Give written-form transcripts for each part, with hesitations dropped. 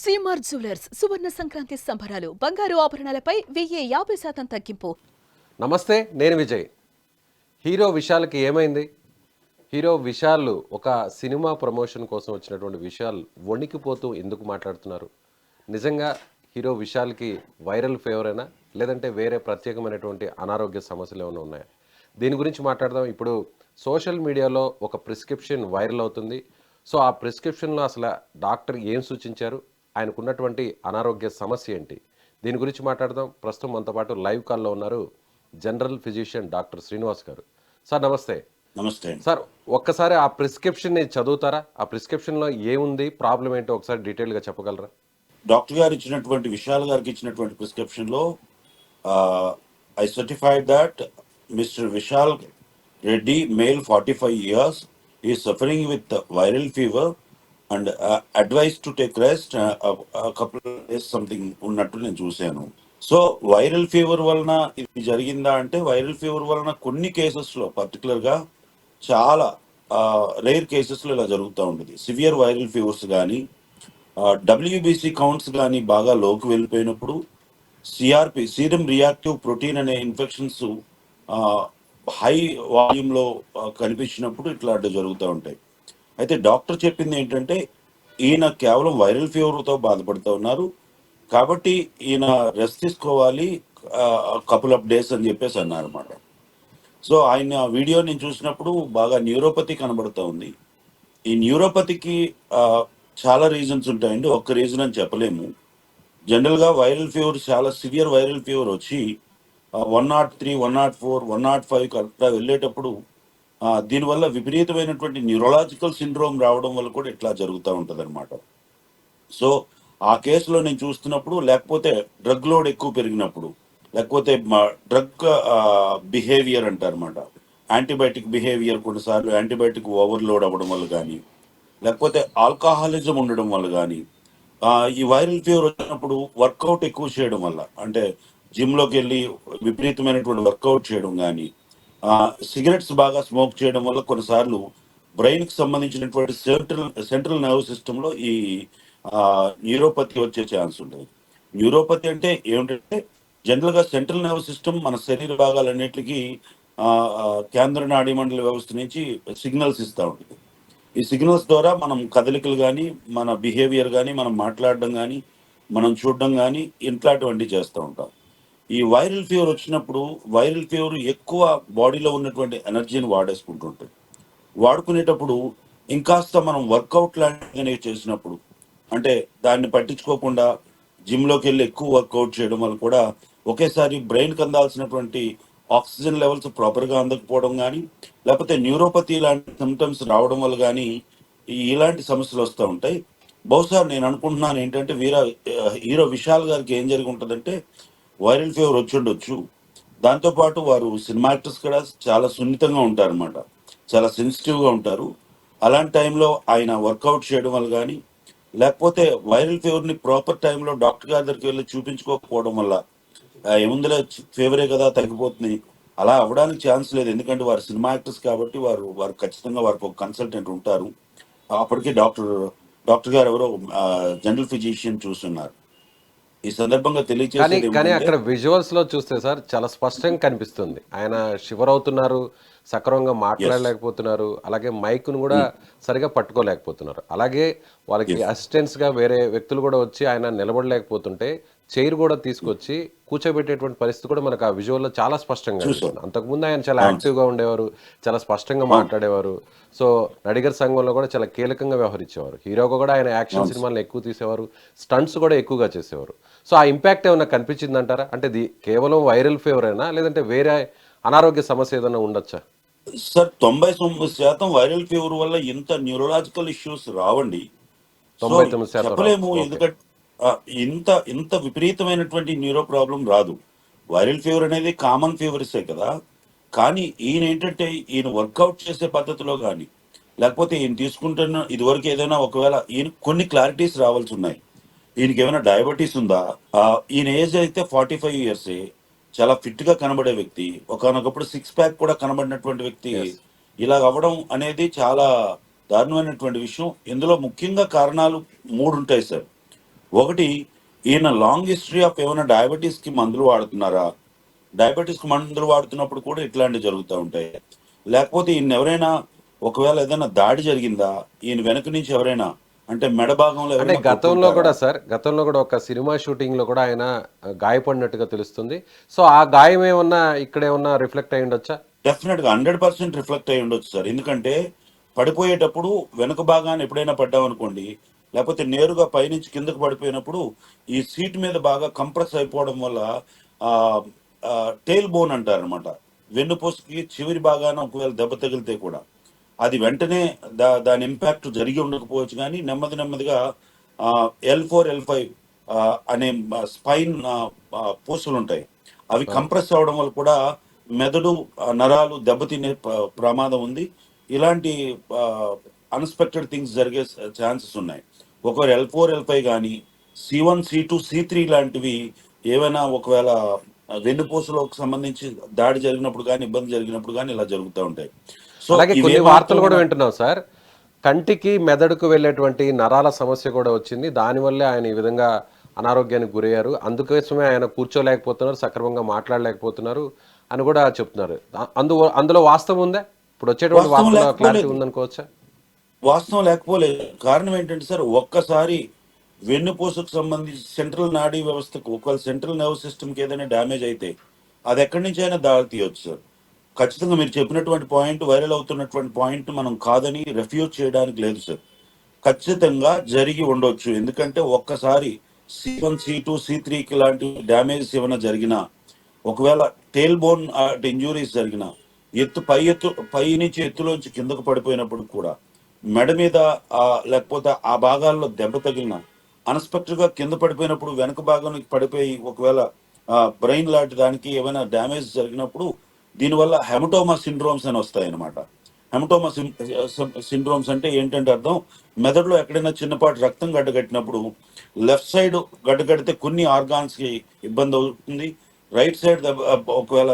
CMR jewellers సువర్ణ సంక్రాంతి సంబరాలు బంగారు ఆభరణాలపై 1050% తగ్గింపు. నమస్తే, నేను విజయ్. హీరో విశాల్కి ఏమైంది? హీరో విశాల్ ఒక సినిమా ప్రమోషన్ కోసం వచ్చినటువంటి విశాల్ వణికిపోతూ ఎందుకు మాట్లాడుతున్నారు? నిజంగా హీరో విశాల్కి వైరల్ ఫీవరేనా, లేదంటే వేరే ప్రత్యేకమైనటువంటి అనారోగ్య సమస్యలు ఏమైనా ఉన్నాయా? దీని గురించి మాట్లాడదాం. ఇప్పుడు సోషల్ మీడియాలో ఒక ప్రిస్క్రిప్షన్ వైరల్ అవుతుంది. సో ఆ ప్రిస్క్రిప్షన్లో అసలు డాక్టర్ ఏం సూచించారు, ఆయనకున్నటువంటి అనారోగ్య సమస్య ఏంటి, దీని గురించి మాట్లాడదాం. ప్రస్తుతం మనతో పాటు లైవ్ కాల్లో ఉన్నారు జనరల్ ఫిజిషియన్ డాక్టర్ శ్రీనివాస్ గారు. సార్ నమస్తే. నమస్తే సార్, ఒక్కసారి ఆ ప్రిస్క్రిప్షన్ని చదువుతారా? ఆ ప్రిస్క్రిప్షన్లో ఏముంది, ప్రాబ్లం ఏంటో ఒకసారి డీటెయిల్గా చెప్పగలరా? డాక్టర్ గారు ఇచ్చినటువంటి విశాల్ గారికి ఇచ్చినటువంటి ప్రిస్క్రిప్షన్లో I certified that mister Vishal Reddy, male 45 years, is suffering with viral fever and advised to take rest a couple of days something ఉన్నట్టు నేను చూశాను. సో వైరల్ ఫీవర్ వలన ఇది జరిగిందా అంటే, వైరల్ ఫీవర్ వలన కొన్ని కేసెస్లో పర్టికులర్గా చాలా రేర్ కేసెస్లో ఇలా జరుగుతూ ఉంటుంది. సివియర్ వైరల్ ఫీవర్స్ కానీ, డబ్ల్యూబీసీ కౌంట్స్ కానీ బాగా లోకి వెళ్ళిపోయినప్పుడు, సిఆర్పి సీరం రియాక్టివ్ ప్రోటీన్ అనే ఇన్ఫెక్షన్స్ హై వాల్యూమ్లో కనిపించినప్పుడు ఇట్లాంటివి జరుగుతూ ఉంటాయి. అయితే డాక్టర్ చెప్పింది ఏంటంటే, ఈయన కేవలం వైరల్ ఫీవర్తో బాధపడుతూ ఉన్నారు కాబట్టి ఈయన రెస్ట్ తీసుకోవాలి కపుల్ ఆఫ్ డేస్ అని చెప్పేసి అన్నారన్నమాట. సో ఆయన వీడియో నేను చూసినప్పుడు బాగా న్యూరోపతి కనబడుతూ ఉంది. ఈ న్యూరోపతికి చాలా రీజన్స్ ఉంటాయండి, ఒక్క రీజన్ అని చెప్పలేము. జనరల్గా వైరల్ ఫీవర్, చాలా సివియర్ వైరల్ ఫీవర్ వచ్చి 103, 104, 105 అట్లా వెళ్ళేటప్పుడు దీనివల్ల విపరీతమైనటువంటి న్యూరలాజికల్ సిండ్రోమ్ రావడం వల్ల కూడా ఇట్లా జరుగుతూ ఉంటుంది అనమాట. సో ఆ కేసులో నేను చూస్తున్నప్పుడు, లేకపోతే డ్రగ్ లోడ్ ఎక్కువ పెరిగినప్పుడు, లేకపోతే డ్రగ్ బిహేవియర్ అంటారన్నమాట, యాంటీబయాటిక్ బిహేవియర్, కొన్నిసార్లు యాంటీబయాటిక్ ఓవర్లోడ్ అవ్వడం వల్ల కానీ, లేకపోతే ఆల్కహాలిజం ఉండడం వల్ల కానీ, ఈ వైరల్ ఫీవర్ వచ్చినప్పుడు వర్కౌట్ ఎక్కువ చేయడం వల్ల, అంటే జిమ్లోకి వెళ్ళి విపరీతమైనటువంటి వర్కౌట్ చేయడం కానీ, సిగరెట్స్ బాగా స్మోక్ చేయడం వల్ల కొన్నిసార్లు బ్రెయిన్కి సంబంధించినటువంటి సెంట్రల్ నర్వ్ సిస్టంలో ఈ న్యూరోపతి వచ్చే ఛాన్స్ ఉంటుంది. న్యూరోపతి అంటే ఏమిటంటే, జనరల్గా సెంట్రల్ నర్వ్ సిస్టమ్ మన శరీర భాగాలన్నిటికీ కేంద్ర నాడీ మండల వ్యవస్థ నుంచి సిగ్నల్స్ ఇస్తూ ఉంటుంది. ఈ సిగ్నల్స్ ద్వారా మనం కదలికలు కానీ, మన బిహేవియర్ కానీ, మనం మాట్లాడడం కానీ, మనం చూడడం కానీ ఇట్లాంటివన్నీ చేస్తూ ఉంటాం. ఈ వైరల్ ఫీవర్ వచ్చినప్పుడు, వైరల్ ఫీవర్ ఎక్కువ బాడీలో ఉన్నటువంటి ఎనర్జీని వాడేసుకుంటుంటుంది. వాడుకునేటప్పుడు ఇంకాస్త మనం వర్కౌట్ లాంటివి చేసినప్పుడు, అంటే దాన్ని పట్టించుకోకుండా జిమ్లోకి వెళ్ళి ఎక్కువ వర్కౌట్ చేయడం వల్ల కూడా ఒకేసారి బ్రెయిన్కి అందాల్సినటువంటి ఆక్సిజన్ లెవెల్స్ ప్రాపర్గా అందకపోవడం కానీ, లేకపోతే న్యూరోపతి లాంటి సిమ్టమ్స్ రావడం వల్ల కానీ ఇలాంటి సమస్యలు వస్తూ ఉంటాయి. బహుశా నేను అనుకుంటున్నాను ఏంటంటే, హీరో విశాల్ గారికి ఏం జరిగి ఉంటుందంటే, వైరల్ ఫీవర్ వచ్చి ఉండొచ్చు. దాంతోపాటు వారు సినిమా యాక్టర్స్ కూడా చాలా సున్నితంగా ఉంటారన్నమాట, చాలా సెన్సిటివ్గా ఉంటారు. అలాంటి టైంలో ఆయన వర్కౌట్ చేయడం వల్ల కానీ, లేకపోతే వైరల్ ఫీవర్ని ప్రాపర్ టైంలో డాక్టర్ గారి దగ్గరికి వెళ్ళి చూపించుకోకపోవడం వల్ల, ఏముందిలే ఫీవరే కదా తగ్గిపోతుంది, అలా అవ్వడానికి ఛాన్స్ లేదు. ఎందుకంటే వారు సినిమా యాక్టర్స్ కాబట్టి వారు ఖచ్చితంగా వారికి ఒక కన్సల్టెంట్ ఉంటారు. అప్పటికే డాక్టర్ గారు ఎవరో జనరల్ ఫిజిషియన్ చూస్తున్నారు. ఈ సందర్భంగా తెలియజేసేది కానీ అక్కడ విజువల్స్ లో చూస్తే సార్ చాలా స్పష్టంగా కనిపిస్తుంది, ఆయన షివర్ అవుతున్నారు, సక్రమంగా మాట్లాడలేకపోతున్నారు, అలాగే మైక్ను కూడా సరిగా పట్టుకోలేకపోతున్నారు. అలాగే వాళ్ళకి అసిస్టెంట్స్ గా వేరే వ్యక్తులు కూడా వచ్చి ఆయన నిలబడలేకపోతుంటే చైర్ కూడా తీసుకొచ్చి కూర్చోబెట్టేటువంటి పరిస్థితి కూడా మనకు ఆ విజువల్లో చాలా స్పష్టంగా కనిపిస్తుంది. అంతకుముందు ఆయన చాలా యాక్టివ్గా ఉండేవారు, చాలా స్పష్టంగా మాట్లాడేవారు. సో నడిగర్ సంఘంలో కూడా చాలా కీలకంగా వ్యవహరించేవారు. హీరోగా కూడా ఆయన యాక్షన్ సినిమాలను ఎక్కువ తీసేవారు, స్టంట్స్ కూడా ఎక్కువగా చేసేవారు. సో ఆ ఇంపాక్ట్ ఏమైనా కనిపించిందంటారా? అంటే ఇది కేవలం వైరల్ ఫీవర్ అయినా, లేదంటే వేరే అనారోగ్య సమస్య ఏదైనా ఉండొచ్చా? సార్, 99% వైరల్ ఫీవర్ వల్ల ఇంత న్యూరలాజికల్ ఇష్యూస్ రావండి. 99% చెప్పలేము, ఎందుకంటే ఇంత విపరీతమైనటువంటి న్యూరో ప్రాబ్లం రాదు. వైరల్ ఫీవర్ అనేది కామన్ ఫీవర్సే కదా. కానీ ఈయన ఏంటంటే, ఈయన వర్కౌట్ చేసే పద్ధతిలో కానీ, లేకపోతే ఈయన తీసుకుంటున్న ఇదివరకు ఏదైనా, ఒకవేళ ఈయన కొన్ని క్లారిటీస్ రావాల్సి ఉన్నాయి. ఈయనకి ఏమైనా డయాబెటీస్ ఉందా? ఈయన ఏజ్ అయితే 45 years, చాలా ఫిట్ గా కనబడే వ్యక్తి, ఒకనొకప్పుడు 6 pack కూడా కనబడినటువంటి వ్యక్తి ఇలా అవ్వడం అనేది చాలా దారుణమైనటువంటి విషయం. ఇందులో ముఖ్యంగా కారణాలు 3 ఉంటాయి సార్. ఒకటి, ఈయన లాంగ్ హిస్టరీ ఆఫ్ ఏమైనా డయాబెటీస్ కి మందులు వాడుతున్నారా? డయాబెటీస్ కి మందులు వాడుతున్నప్పుడు కూడా ఇట్లాంటివి జరుగుతూ ఉంటాయి. లేకపోతే ఈయన ఎవరైనా ఒకవేళ ఏదైనా దాడి జరిగిందా, ఈయన వెనక నుంచి ఎవరైనా అంటే మెడ భాగంలో అంటే ఎవరైనా గతంలో కొట్టుంటారా? కూడా సార్, గతంలో కూడా ఒక సినిమా షూటింగ్ లో కూడా ఆయన గాయపడినట్టుగా తెలుస్తుంది. సో ఆ గాయం ఏమన్నా ఇక్కడ ఏమన్నా రిఫ్లెక్ట్ అయి ఉండొచ్చా? డెఫినెట్ గా 100% రిఫ్లెక్ట్ అయి ఉండొచ్చు సార్. ఎందుకంటే పడిపోయేటప్పుడు వెనుక భాగాన్ని ఎప్పుడైనా పడ్డామనుకోండి, లేకపోతే నేరుగా పైనుంచి కిందకు పడిపోయినప్పుడు ఈ సీట్ మీద బాగా కంప్రెస్ అయిపోవడం వల్ల ఆ టేల్ బోన్ అంటారు అనమాట, వెన్నుపూసకి చివరి భాగాన ఒకవేళ దెబ్బ తగిలితే కూడా అది వెంటనే దాని ఇంపాక్ట్ జరిగి ఉండకపోవచ్చు, కానీ నెమ్మది నెమ్మదిగా L4 L5 అనే స్పైన్ పూసలు ఉంటాయి, అవి అవును. కంప్రెస్ అవడం వల్ల కూడా మెదడు నరాలు దెబ్బతినే ప్రమాదం ఉంది. ఇలాంటి అన్ఎక్స్పెక్టెడ్ థింగ్స్ జరిగే ఛాన్సెస్ ఉన్నాయి. ఒకవేళ L4 L5 కానీ C1 C2 C3 లాంటివి ఏవైనా ఒకవేళ వెన్నుపూసలకు సంబంధించి దాడి జరిగినప్పుడు కానీ ఇబ్బంది జరిగినప్పుడు కానీ ఇలా జరుగుతూ ఉంటాయి. సో అలాగే కొన్ని వార్తలు కూడా ఇవేమాత్రం వింటున్నాం సార్, కంటికి మెదడుకు వెళ్ళేటువంటి నరాల సమస్య కూడా వచ్చింది, దానివల్లే ఆయన ఈ విధంగా అనారోగ్యానికి గురయ్యారు, అందుకోసమే ఆయన కూర్చోలేకపోతున్నారు, సక్రమంగా మాట్లాడలేకపోతున్నారు అని కూడా చెప్తున్నారు. అందులో వాస్తవం ఉందా? ఇప్పుడు వచ్చేటువంటి వాస్తవం వార్తల క్లారిటీ లేకపోలేదు. ఉందనుకోవచ్చా? వాస్తవం లేకపోలేదు. కారణం ఏంటంటే సార్, ఒక్కసారి వెన్నుపూసకు సంబంధించి సెంట్రల్ నాడీ వ్యవస్థకు ఒకవేళ సెంట్రల్ నర్వ్ సిస్టమ్కి ఏదైనా డ్యామేజ్ అయితే అది ఎక్కడి నుంచి అయినా దారి తీయొచ్చు సార్. ఖచ్చితంగా మీరు చెప్పినటువంటి పాయింట్, వైరల్ అవుతున్నటువంటి పాయింట్ మనం కాదని రెఫ్యూజ్ చేయడానికి లేదు సార్. ఖచ్చితంగా జరిగి ఉండొచ్చు. ఎందుకంటే ఒక్కసారి C1 C2 C3కి లాంటి డ్యామేజెస్ ఏమైనా జరిగినా, ఒకవేళ టేల్ బోన్ ఇంజురీస్ జరిగినా, పై నుంచి ఎత్తులోంచి కిందకు పడిపోయినప్పుడు కూడా మెడ మీద లేకపోతే ఆ భాగాల్లో దెబ్బ తగిలిన, అన్ఎక్స్పెక్టెడ్ గా కింద పడిపోయినప్పుడు వెనక భాగానికి పడిపోయి ఒకవేళ బ్రెయిన్ లాంటి దానికి ఏమైనా డ్యామేజ్ జరిగినప్పుడు దీనివల్ల హెమటోమా సిండ్రోమ్స్ అని వస్తాయి అన్నమాట. హెమటోమా సిండ్రోమ్స్ అంటే ఏంటంటే అర్థం, మెదడులో ఎక్కడైనా చిన్నపాటి రక్తం గడ్డగట్టినప్పుడు లెఫ్ట్ సైడ్ గడ్డగడితే కొన్ని ఆర్గాన్స్ కి ఇబ్బంది అవుతుంది. రైట్ సైడ్ ఒకవేళ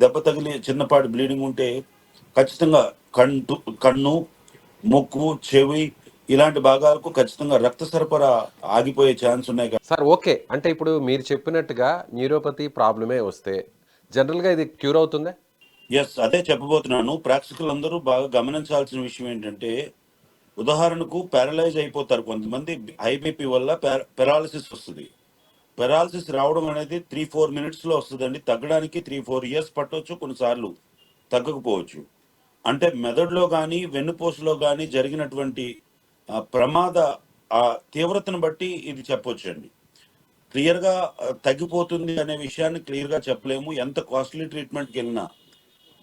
దెబ్బ తగిలి చిన్నపాటి బ్లీడింగ్ ఉంటే ఖచ్చితంగా కన్ను, ముక్కు, చెవి ఇలాంటి భాగాలకు ఖచ్చితంగా రక్త సరఫరా ఆగిపోయే ఛాన్స్ ఉన్నాయి. సార్ ఓకే, అంటే ఇప్పుడు మీరు చెప్పినట్టుగా న్యూరోపతి ప్రాబ్లమే వస్తే జనరల్గా ఇది క్యూర్ అవుతుందా? ఎస్, అదే చెప్పబోతున్నాను. ప్రేక్షకులు అందరూ బాగా గమనించాల్సిన విషయం ఏంటంటే, ఉదాహరణకు పారలైజ్ అయిపోతారు కొంతమంది, హై బీపీ వల్ల పెరాలసిస్ వస్తుంది. పెరాలసిస్ రావడం అనేది 3-4 minutes లో వస్తుందండి. తగ్గడానికి 3-4 years పట్టవచ్చు, కొన్నిసార్లు తగ్గకపోవచ్చు. అంటే మెదడులో కానీ వెన్నుపూసలో కానీ జరిగినటువంటి ప్రమాద తీవ్రతను బట్టి ఇది చెప్పొచ్చండి. క్లియర్గా తగ్గిపోతుంది అనే విషయాన్ని క్లియర్గా చెప్పలేము. ఎంత కాస్ట్లీ ట్రీట్మెంట్కి వెళ్ళినా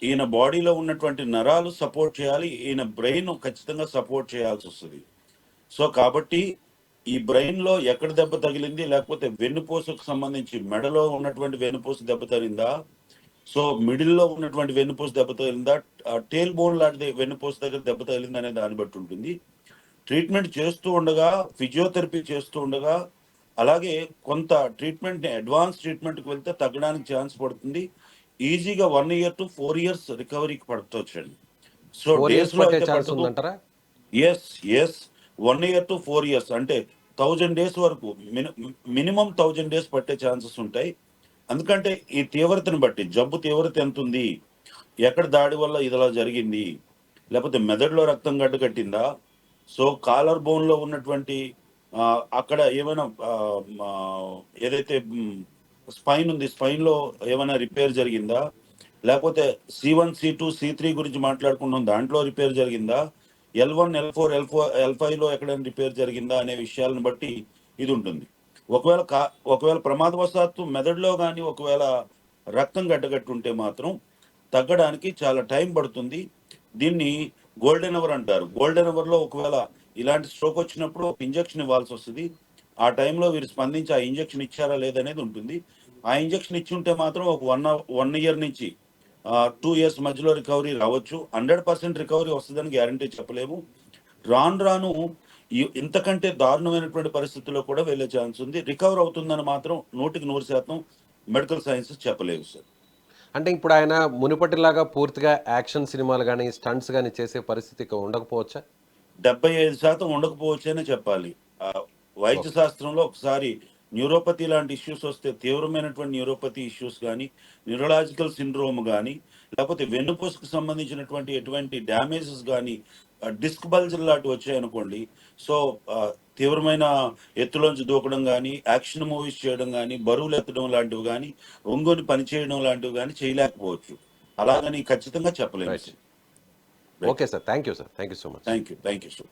ఈయన బాడీలో ఉన్నటువంటి నరాలు సపోర్ట్ చేయాలి, ఈయన బ్రెయిన్ ఖచ్చితంగా సపోర్ట్ చేయాల్సి వస్తుంది. సో కాబట్టి ఈ బ్రెయిన్ లో ఎక్కడ దెబ్బ తగిలింది, లేకపోతే వెన్నుపూసకు సంబంధించి మెడలో ఉన్నటువంటి వెన్నుపూస దెబ్బ తగిలిందా, సో మిడిల్ లో ఉన్నటువంటి వెన్నుపూస దెబ్బ తగిలిందా, టేల్ బోన్ లాంటిది వెన్నుపూస దగ్గర దెబ్బ తగిలిందా అనే దాన్ని బట్టి ఉంటుంది. ట్రీట్మెంట్ చేస్తూ ఉండగా, ఫిజియోథెరపీ చేస్తూ ఉండగా, అలాగే కొంత ట్రీట్మెంట్ అడ్వాన్స్ ట్రీట్మెంట్కి వెళ్తే తగ్గడానికి ఛాన్స్ పడుతుంది. ఈజీగా 1 year to 4 years రికవరీకి పడుతోచ్చండి. సో 4 years డేస్ లో పట్టే అయితే ఛాన్స్ పట్టదు. ఉందంటారా? Yes, yes, 1 year to 4 years అంటే 1000 days వరకు, మినిమం 1000 days పట్టే ఛాన్సెస్ ఉంటాయి. ఎందుకంటే ఈ తీవ్రతను బట్టి, జబ్బు తీవ్రత ఎంత ఉంది, ఎక్కడ దాడి వల్ల ఇదిలా జరిగింది, లేకపోతే మెదడులో రక్తం గడ్డ కట్టిందా, సో కాలర్ బోన్ లో ఉన్నటువంటి అక్కడ ఏమైనా ఏదైతే స్పైన్ ఉంది, స్పైన్ లో ఏమైనా రిపేర్ జరిగిందా, లేకపోతే C1 C2 C3 గురించి మాట్లాడుకుంటున్నాం, దాంట్లో రిపేర్ జరిగిందా, L1 L4 L5 లో ఎక్కడైనా రిపేర్ జరిగిందా అనే విషయాలను బట్టి ఇది ఉంటుంది. ఒకవేళ ప్రమాదవశాత్తు మెదడులో కానీ ఒకవేళ రక్తం గడ్డగట్టుంటే మాత్రం తగ్గడానికి చాలా టైం పడుతుంది. దీన్ని గోల్డెన్ అవర్ అంటారు. గోల్డెన్ అవర్ లో ఒకవేళ ఇలాంటి స్ట్రోక్ వచ్చినప్పుడు ఒక ఇంజెక్షన్ ఇవ్వాల్సి వస్తుంది. ఆ టైంలో వీరు స్పందించి ఆ ఇంజెక్షన్ ఇచ్చారా లేదనేది ఉంటుంది. ఆ ఇంజెక్షన్ ఇచ్చి ఉంటే మాత్రం ఒక 1 year నుంచి 2 years మధ్యలో రికవరీ రావచ్చు. 100% రికవరీ వస్తుందని గ్యారంటీ చెప్పలేము. రాను రాను ఇంతకంటే దారుణమైనటువంటి పరిస్థితుల్లో కూడా వెళ్ళే ఛాన్స్ ఉంది. రికవర్ అవుతుందని మాత్రం 100% మెడికల్ సైన్సెస్ చెప్పలేవు సార్. అంటే ఇప్పుడు ఆయన మునుపటిలాగా పూర్తిగా యాక్షన్ సినిమాలు కానీ స్టంట్స్ కానీ చేసే పరిస్థితి ఇక ఉండకపోవచ్చా? 75% ఉండకపోవచ్చనే చెప్పాలి. వైద్య శాస్త్రంలో ఒకసారి న్యూరోపతి లాంటి ఇష్యూస్ వస్తే, తీవ్రమైనటువంటి న్యూరోపతి ఇష్యూస్ కానీ, న్యూరలాజికల్ సిండ్రోమ్ కానీ, లేకపోతే వెన్నుపూసకు సంబంధించినటువంటి ఎటువంటి డ్యామేజెస్ కానీ, డిస్క్ బల్జర్ లాంటివి వచ్చాయనుకోండి, సో తీవ్రమైన ఎత్తులోంచి దూకడం కానీ, యాక్షన్ మూవీస్ చేయడం కానీ, బరువులు ఎత్తడం లాంటివి కానీ, ఒంగోని పని చేయడం లాంటివి కానీ చేయలేకపోవచ్చు. అలాగని ఖచ్చితంగా చెప్పలేము. Okay sir, thank you sir, thank you so much. Thank you sir.